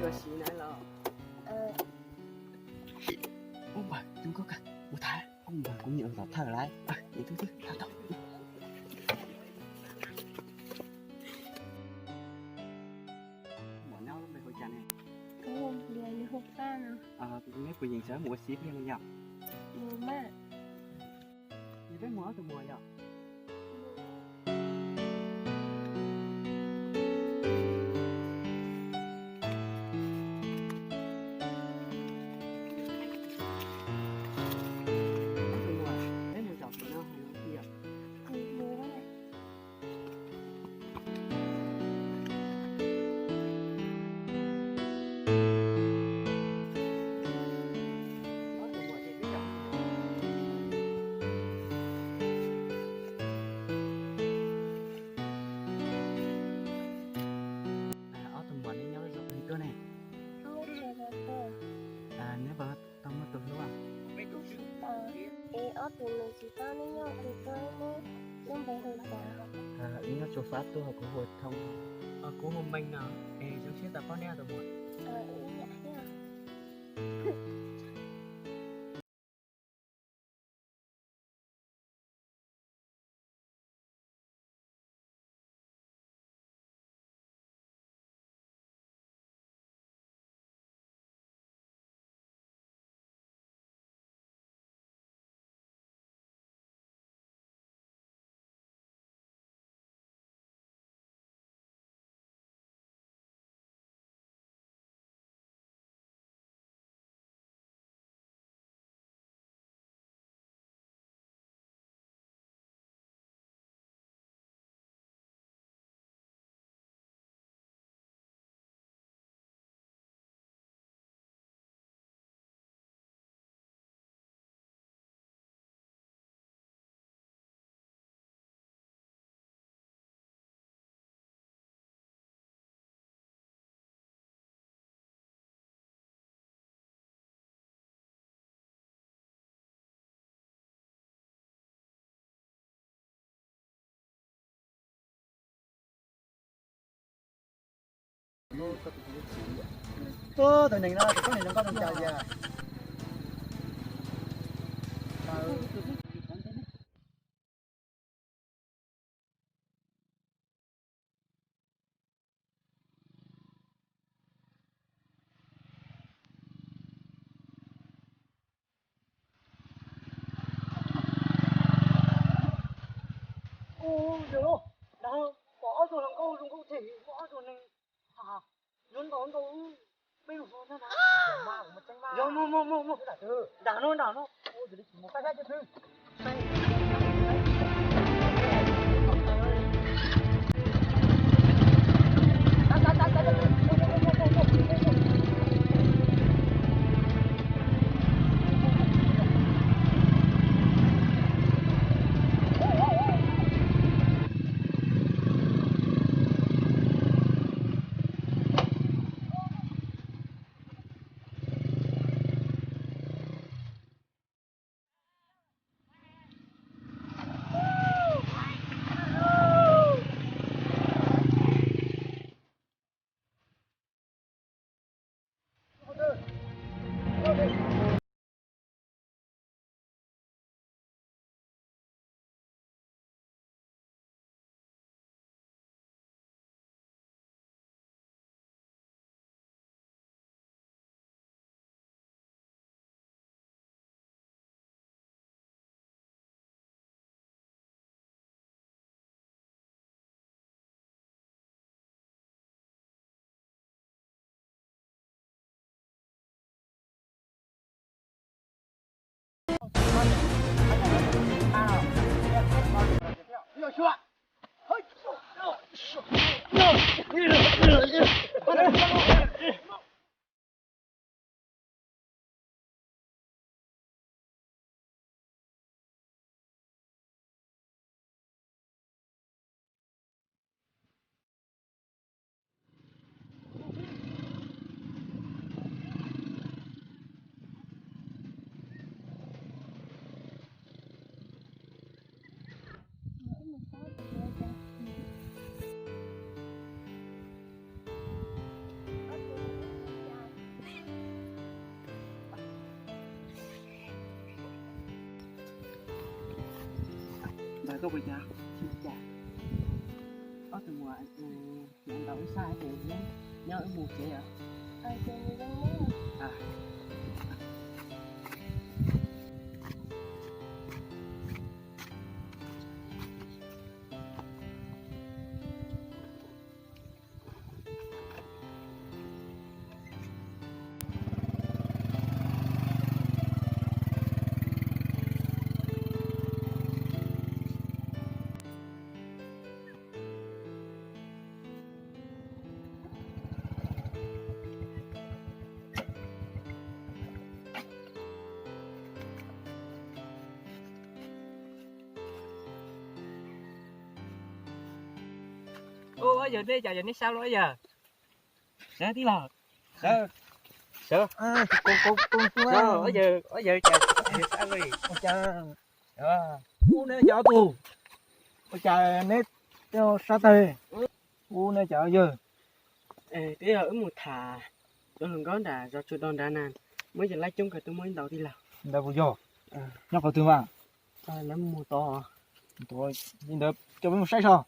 Tôi xí này là ông bà chúng có cả một thái ông bà cũng nhận vào thở lại những thứ thở tóc bọn nhau về hồi trà này không liền hộp ra nào mấy của nhìn sớm mua xí bên này nhở mua mẹ gì với mỏ từ mùa nhở tụi mình chỉ tao với nhau thì tôi mới nhưng về hồi cả ý nó cho phát tôi có hồi thông của hôm mình nào chúng sẽ tập con nè tụi mọi ý nhã nha tụi mình nó có này nó có con trai gì à được đâu bỏ rồi làm câu thì bỏ rồi này luôn đón đâu bây giờ nó nào rồi mua đảo nó ôi rồi một cái ra cho thư Đời có bây giờ xin chào ở từ ngoài nhận đầu sai thì nhớ ở mùa chị ạ Thì mình đang muốn à ô giờ đi giờ đi sao rồi giờ sẽ tí lò sợ sợ Con ở giờ chờ sao đi cha u nè chợ tù cha nè cho sa tê u nè chợ giờ tí ở một thà tôi lần có đã do cho đòn đá nàn mới giờ lấy chung cả tôi mới đầu đi làm đâu có vô nhóc có tương mà lắm mùa to tôi nhìn được cho mấy một sai sao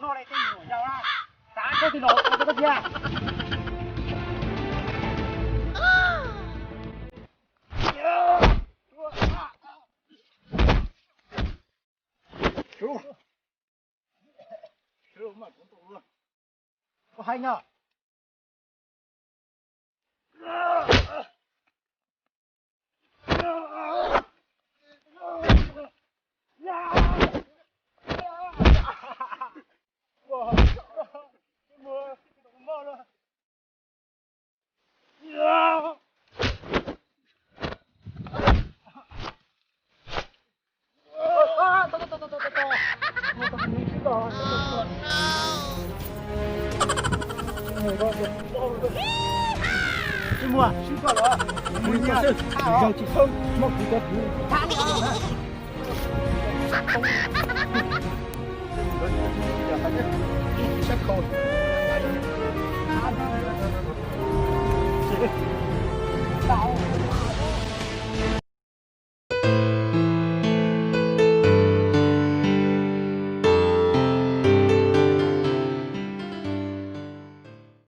nó lại tinh của nhau ra sáng tôi thì nó có cái kia Sư mà cũng tụ luôn. Có hay nhờ. Sư mua, sư qua đó. Mùi nhà sư, giờ chỉ không một cái đẹp như tháng nữa. Giờ phải nhất, chắc khôn.